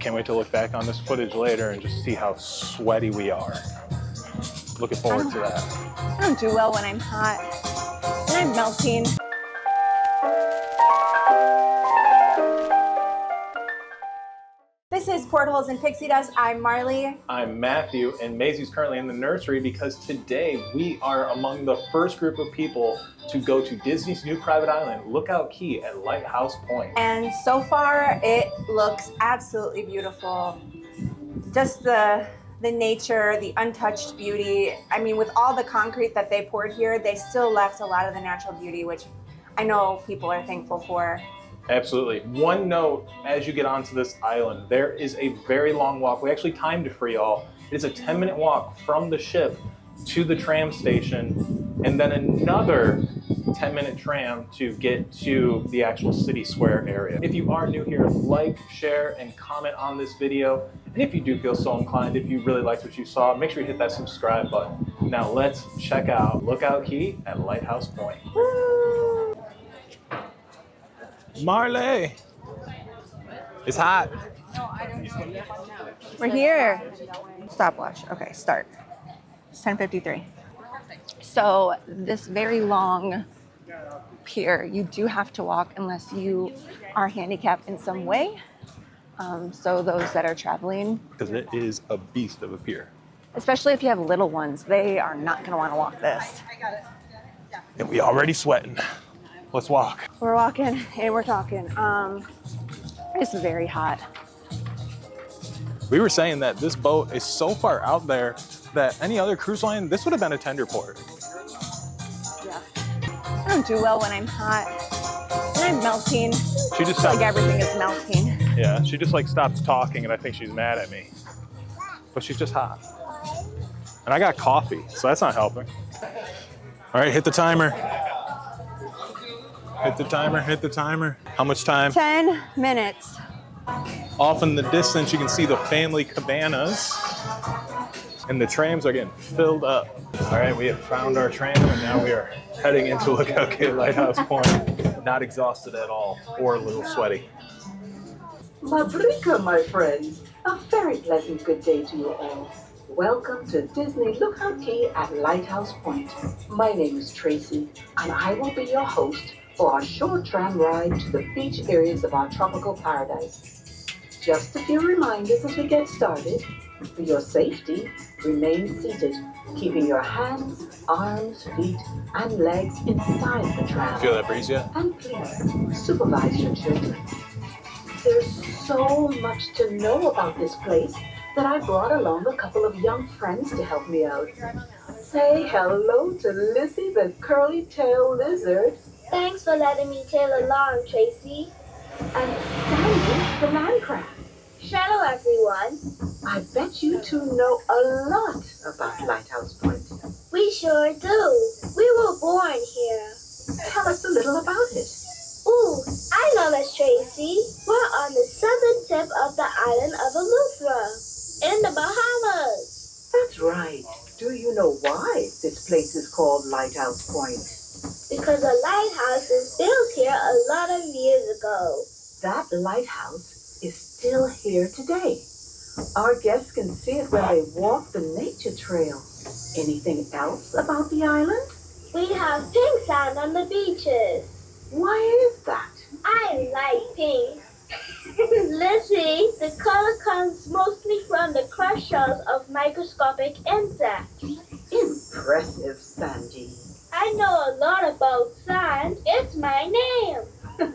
can't wait to look back on this footage later and just see how sweaty we are. Looking forward to that. I don't do well when I'm hot. And I'm melting. This is Portholes and Pixie Dust. I'm Marley. I'm Matthew, and Maisie's currently in the nursery because today we are among the first group of people to go to Disney's new private island, Lookout Key at Lighthouse Point. And so far, it looks absolutely beautiful. Just the nature, the untouched beauty. I mean, with all the concrete that they poured here, they still left a lot of the natural beauty, which I know people are thankful for. Absolutely. One note, as you get onto this island, there is a very long walk. We actually timed it for y'all. It is a 10-minute walk from the ship to the tram station, and then another 10-minute tram to get to the actual city square area. If you are new here, like, share, and comment on this video. And if you do feel so inclined, if you really liked what you saw, make sure you hit that subscribe button. Now let's check out Lookout Key at Lighthouse Point. Woo! Marley! It's hot. We're here. Stopwatch. Okay, start. It's 10:53. So this very long pier, you do have to walk unless you are handicapped in some way. So those that are traveling. Because it is a beast of a pier. Especially if you have little ones, they are not going to want to walk this. And we already sweating. Let's walk. We're walking and we're talking. It's very hot. We were saying that this boat is so far out there that any other cruise line, this would have been a tender port. Yeah. I don't do well when I'm hot. And I'm melting. She just like everything is melting. Yeah, she just like stops talking and I think she's mad at me. But she's just hot. And I got coffee, so that's not helping. All right, hit the timer. Hit the timer, hit the timer. How much time? 10 minutes. Off in the distance, you can see the family cabanas. And the trams are getting filled up. All right, we have found our tram and now we are heading into Lookout Key at Lighthouse Point. Not exhausted at all, or a little sweaty. Mabrika, my friends. A very pleasant good day to you all. Welcome to Disney Lookout Key at Lighthouse Point. My name is Tracy, and I will be your host for our short tram ride to the beach areas of our tropical paradise. Just a few reminders as we get started. For your safety, remain seated, keeping your hands, arms, feet, and legs inside the tram. Feel that breeze yet? And please, supervise your children. There's so much to know about this place that I brought along a couple of young friends to help me out. Say hello to Lizzie the curly-tailed lizard. Thanks for letting me tail along, Tracy. And Sandy the land crab. Hello, everyone. I bet you two know a lot about Lighthouse Point. We sure do. We were born here. Tell us a little about it. Ooh, I know Miss Tracy. We're on the southern tip of the island of Eleuthera, in the Bahamas. That's right. Do you know why this place is called Lighthouse Point? Because a lighthouse was built here a lot of years ago. That lighthouse is still here today. Our guests can see it when they walk the nature trail. Anything else about the island? We have pink sand on the beaches. Why is that? I like pink. Lizzie, the color comes mostly from the crushed shells of microscopic insects. Impressive, Sandy. I know a lot about sand. It's my name.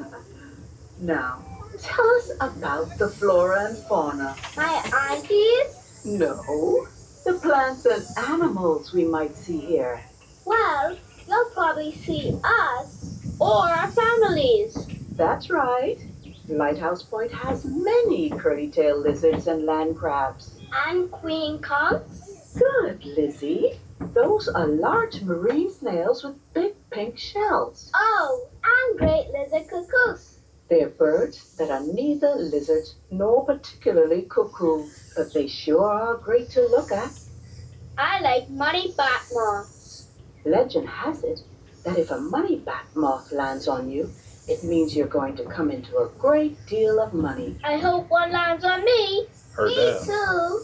Now, tell us about the flora and fauna. My aunties? No, the plants and animals we might see here. Well, you'll probably see us or our families. That's right. Lighthouse Point has many curly-tailed lizards and land crabs. And queen conchs? Good, Lizzie. Those are large marine snails with big pink shells. Oh, and great lizard cuckoos. They're birds that are neither lizards nor particularly cuckoo, but they sure are great to look at. I like money bat moths. Legend has it that if a money bat moth lands on you, it means you're going to come into a great deal of money. I hope one lands on me. Heard Me that. too.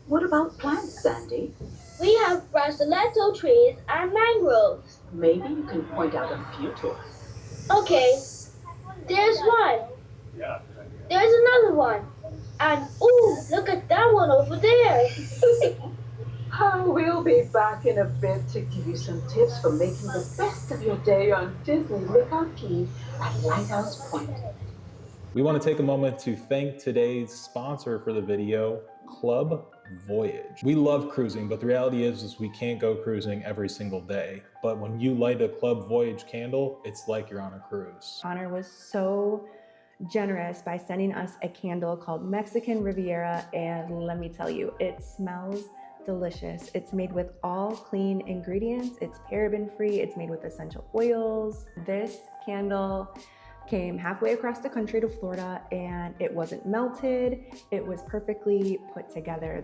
What about plants, Sandy? We have brasiletto trees and mangroves. Maybe you can point out a few to us. Okay, there's one. There's another one. And ooh, look at that one over there. We'll be back in a bit to give you some tips for making the best of your day on Disney Lookout Key at Lighthouse Point. We want to take a moment to thank today's sponsor for the video, Club Voyage. We love cruising, but the reality is we can't go cruising every single day. But when you light a Club Voyage candle, it's like you're on a cruise. Connor was so generous by sending us a candle called Mexican Riviera, and let me tell you, it smells delicious. It's made with all clean ingredients. It's paraben free. It's made with essential oils. This candle came halfway across the country to Florida, and it wasn't melted. It was perfectly put together.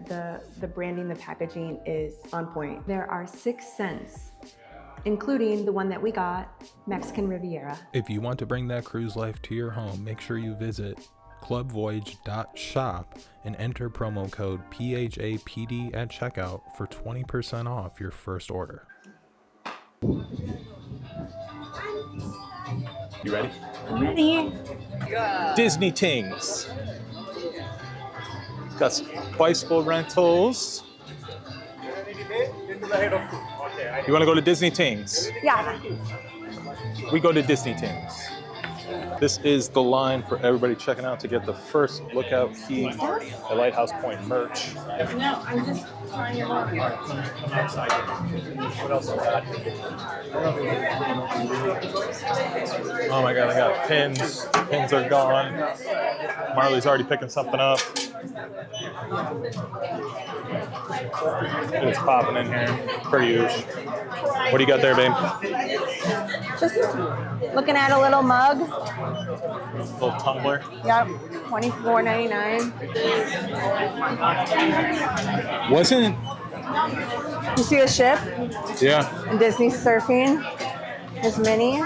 The branding, the packaging is on point. There are 6 scents, including the one that we got, Mexican Riviera. If you want to bring that cruise life to your home, make sure you visit clubvoyage.shop and enter promo code PHAPD at checkout for 20% off your first order. You ready? I'm ready. Disney Tings. Got some bicycle rentals. You want to go to Disney Tings? Yeah. We go to Disney Tings. This is the line for everybody checking out to get the first Lookout Key, the Lighthouse Point merch. No, I'm just trying to walk. Oh my God, I got pins. Pins are gone. Marley's already picking something up. It's popping in here, per usual. What do you got there, babe? Just looking at a little mug. Little tumbler. Yep, $24.99. Wasn't? You see the ship? Yeah. And Disney surfing. There's Minnie.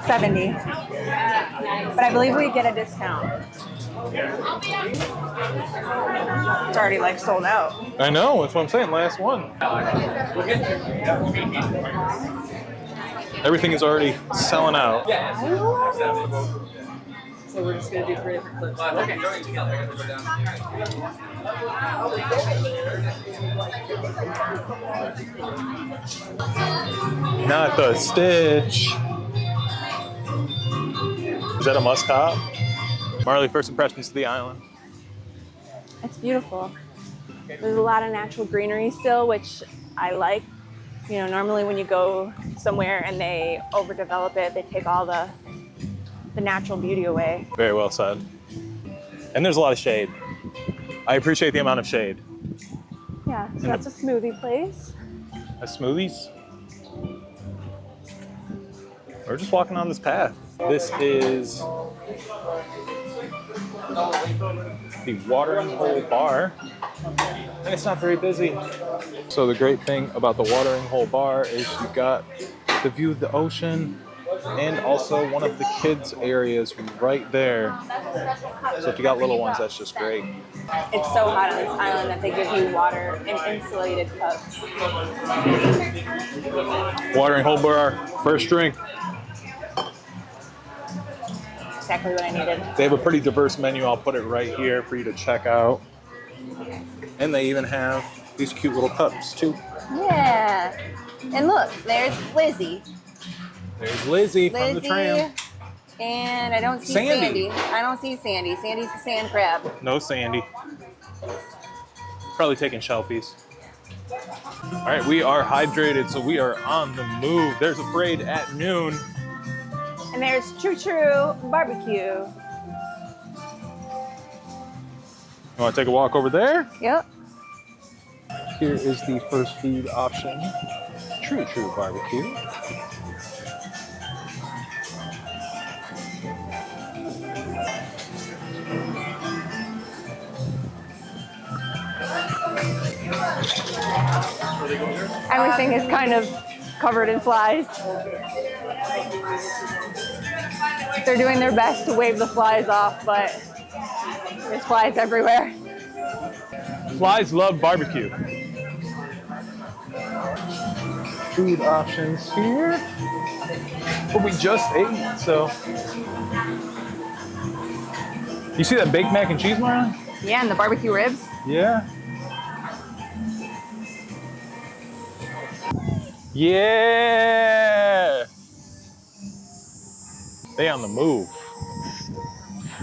70. But I believe we get a discount. It's already like sold out. I know, that's what I'm saying. Last one. Everything is already selling out. So we're just gonna do 3 different clips. Okay. Not the Stitch. Is that a must-have? Marley, first impressions of the island. It's beautiful. There's a lot of natural greenery still, which I like. You know, normally when you go somewhere and they overdevelop it, they take all the natural beauty away. Very well said. And there's a lot of shade. I appreciate the amount of shade. Yeah, so that's a smoothie place. Smoothies? We're just walking on this path. This is the Watering Hole Bar, and it's not very busy. So the great thing about the Watering Hole Bar is you've got the view of the ocean and also one of the kids' areas right there. So if you got little ones, that's just great. It's so hot on this island that they give you water in insulated cups. Watering Hole Bar, first drink. Exactly what I needed. They have a pretty diverse menu. I'll put it right here for you to check out. And they even have these cute little cups too. Yeah. And look, there's Lizzie. There's Lizzie from the Tram. And I don't see Sandy. Sandy. I don't see Sandy. Sandy's the sand crab. No Sandy. Probably taking selfies. All right, we are hydrated, so we are on the move. There's a parade at noon. And there's True True Barbecue. You want to take a walk over there? Yep. Here is the first food option, True True Barbecue. Everything is kind of covered in flies. They're doing their best to wave the flies off, but there's flies everywhere. Flies love barbecue. Food options here. But we just ate, so. You see that baked mac and cheese, Marlon? Yeah, and the barbecue ribs. Yeah. Yeah. They on the move.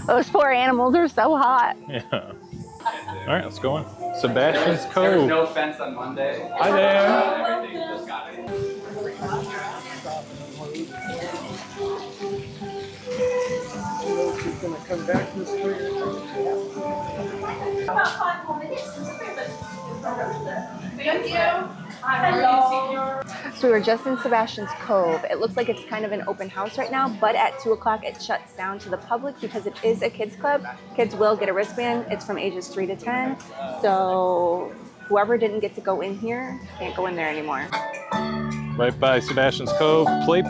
Those poor animals are so hot. Yeah. All right, let's go on. Sebastian's Cove. There was no fence on Monday. Hi there. Everything just got it. She's gonna come back this way. So we were just in Sebastian's Cove. It looks like it's kind of an open house right now, but at 2 o'clock it shuts down to the public because it is a kids club. Kids will get a wristband. It's from ages 3 to 10. So whoever didn't get to go in here can't go in there anymore. Right by Sebastian's Cove, Play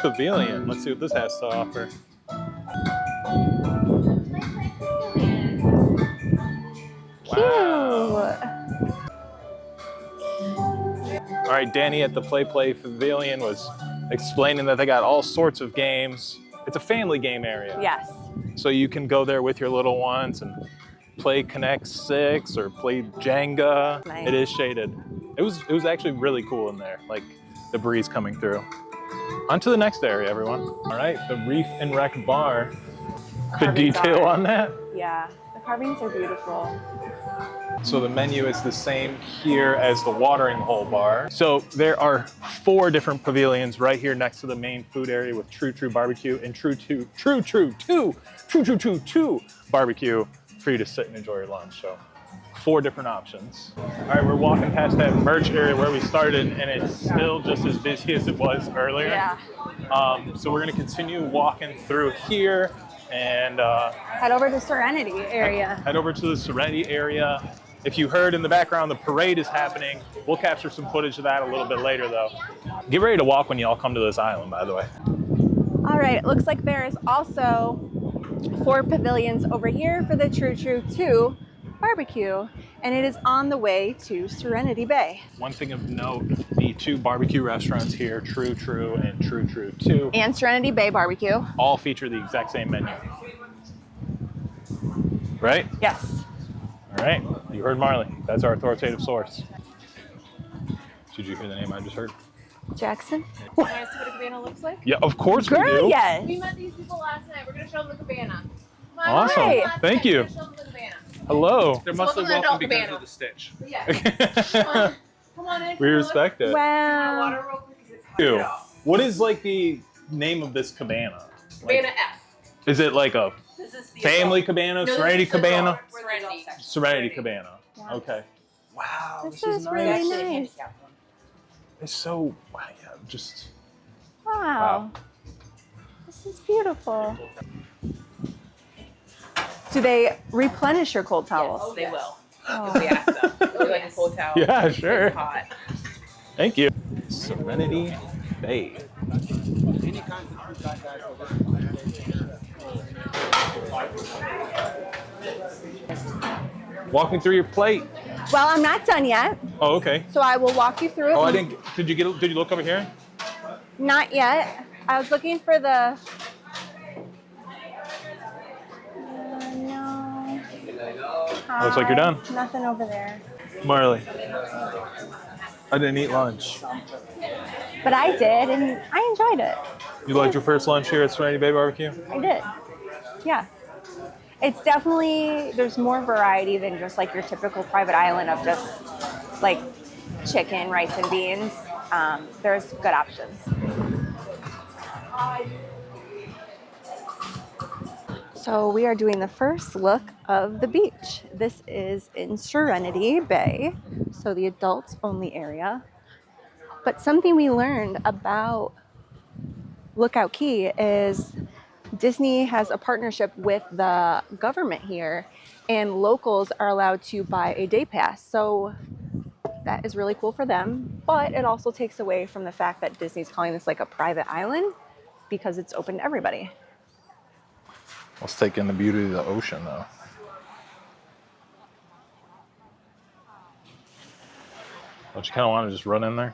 Pavilion. Let's see what this has to offer. Wow. Cute. All right, Danny at the Play Pavilion was explaining that they got all sorts of games. It's a family game area. Yes. So you can go there with your little ones and play Connect 6 or play Jenga. Nice. It is shaded. It was actually really cool in there, like the breeze coming through. On to the next area, everyone. All right, the Reef Wreek Bar. The Carvings detail are- on that. Yeah, the carvings are beautiful. So the menu is the same here as the watering hole bar. So there are 4 different pavilions right here next to the main food area with True Barbecue and True Barbecue for you to sit and enjoy your lunch. So 4 different options. All right, we're walking past that merch area where we started and it's still just as busy as it was earlier. Yeah. So we're gonna continue walking through here and Head over to Serenity area. head over to the Serenity area. If you heard in the background, the parade is happening. We'll capture some footage of that a little bit later though. Get ready to walk when y'all come to this island, by the way. All right, it looks like there is also 4 pavilions over here for the True 2 barbecue, and it is on the way to Serenity Bay. One thing of note, the 2 barbecue restaurants here, True and True 2, And Serenity Bay BBQ. all feature the exact same menu. Right? Yes. All right, you heard Marley. That's our authoritative source. Did you hear the name I just heard? Jackson? Want to see what a cabana looks like? Yeah, of course we Girl, do. yes. We met these people last night. We're going to show them the cabana. Awesome. Hi. Thank you. We're gonna show them the cabana. Hello. They're So mostly welcome to welcome Adult because Cabana. of the stitch. Yeah. Come on in. We respect it. Wow. Water real quick because it's hot. Ew. What is like the name of this cabana? Like, Cabana F. is it like a This is the family cabana, No, Serenity this is the cabana? adult. We're in the adult section. Serenity cabana. Yeah. Okay. Wow, This is really nice. It's so, wow, yeah, just, Wow. Wow. This is beautiful. Do they replenish your cold towels? Yes, they will. Oh. If we ask them. Would you like a cold towel? yeah, sure. It's hot. Thank you. Serenity Bay. Walk me through your plate. Well, I'm not done yet, Oh, okay. so I will walk you through it. Oh, I didn't, did you look over here? Not yet. I was looking for the. No. Looks like you're done. Nothing over there. Marley. I didn't eat lunch. But I did, and I enjoyed it. You liked your first lunch here at Serenity Bay BBQ? I did. Yeah. It's definitely, there's more variety than just like your typical private island of just like chicken, rice, and beans. There's good options. So we are doing the first look of the beach. This is in Serenity Bay, so the adults only area. But something we learned about Lookout Key is Disney has a partnership with the government here, and locals are allowed to buy a day pass. So that is really cool for them, but it also takes away from the fact that Disney's calling this like a private island because it's open to everybody. Let's take in the beauty of the ocean, though. Don't you kind of want to just run in there?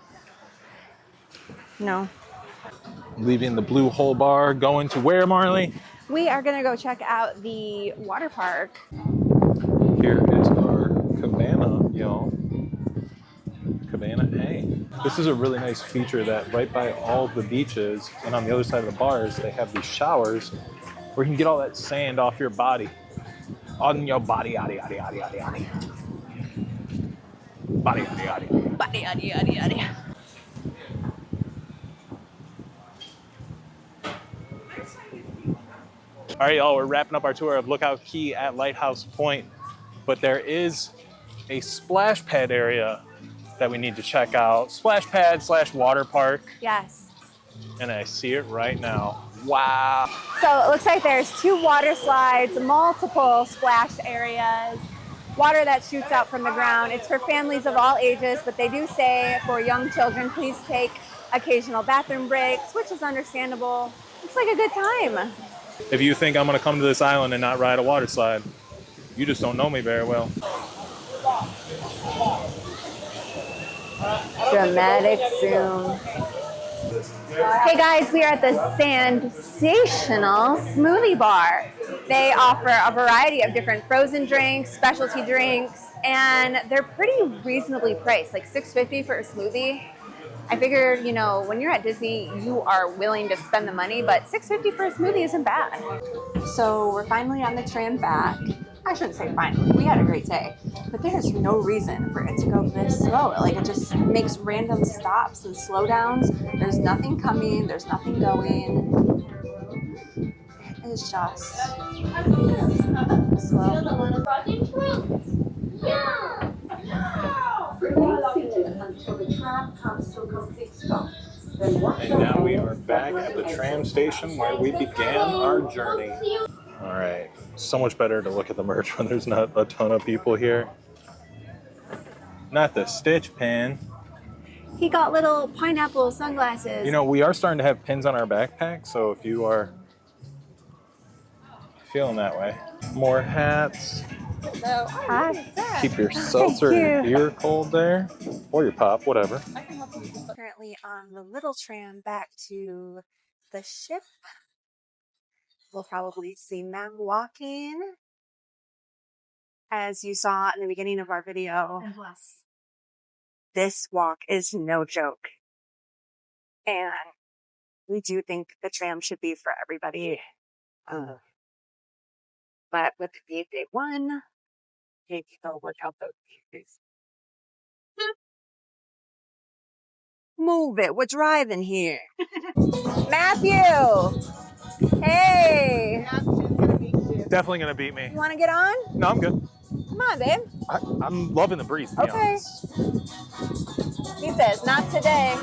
No. Leaving the Blue Hole Bar, going to where, Marley? We are gonna go check out the water park. Here is our cabana, y'all. Cabana A. This is a really nice feature that right by all the beaches and on the other side of the bars, they have these showers where you can get all that sand off your body. On your body, yaddy, yaddy, yaddy, yaddy, yaddy. Body, yaddy, yaddy. Body, yaddy, yaddy, yaddy. All right, y'all, we're wrapping up our tour of Lookout Key at Lighthouse Point, but there is a splash pad area that we need to check out. Splash pad / water park. Yes. And I see it right now. Wow. So it looks like there's 2 water slides, multiple splash areas, water that shoots out from the ground. It's for families of all ages, but they do say for young children, please take occasional bathroom breaks, which is understandable. Looks like a good time. If you think I'm gonna come to this island and not ride a water slide, you just don't know me very well. Dramatic zoom. Hey guys, we are at the Sandsational Smoothie Bar. They offer a variety of different frozen drinks, specialty drinks, and they're pretty reasonably priced, like $6.50 for a smoothie. I figured, you know, when you're at Disney, you are willing to spend the money, but $6.50 for a smoothie isn't bad. So we're finally on the tram back. I shouldn't say finally, we had a great day, but there's no reason for it to go this slow. Like, it just makes random stops and slowdowns. There's nothing coming, there's nothing going. It is just slow. Remain seated until the tram comes to a complete stop. Then watch And now we are back at the tram station where we began our journey. All right, so much better to look at the merch when there's not a ton of people here. Not the Stitch pin. He got little pineapple sunglasses. You know, we are starting to have pins on our backpack, so if you are feeling that way. More hats. Keep your seltzer and beer cold there, or your pop, whatever. Currently on the little tram back to the ship. We'll probably see Matt walking, as you saw in the beginning of our video. This walk is no joke. And we do think the tram should be for everybody. But with it being day 1, maybe they'll work out those pieces. Move it. We're driving here. Matthew! Hey! Definitely gonna beat me. You want to get on? No, I'm good. Come on, babe. I'm loving the breeze, to be Okay. honest. He says, not today.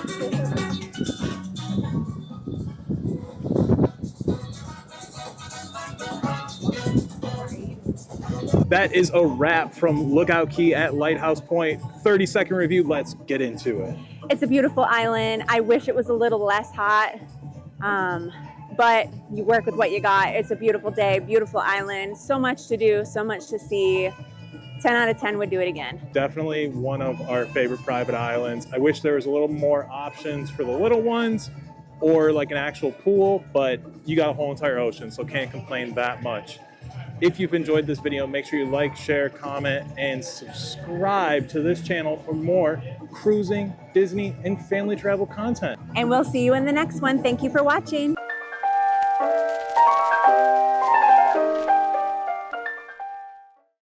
That is a wrap from Lookout Key at Lighthouse Point. 30-second review. Let's get into it. It's a beautiful island. I wish it was a little less hot, but you work with what you got. It's a beautiful day, beautiful island. So much to do, so much to see. 10 out of 10 would do it again. Definitely one of our favorite private islands. I wish there was a little more options for the little ones or like an actual pool, but you got a whole entire ocean, so can't complain that much. If you've enjoyed this video, make sure you like, share, comment, and subscribe to this channel for more cruising, Disney, and family travel content. And we'll see you in the next one. Thank you for watching.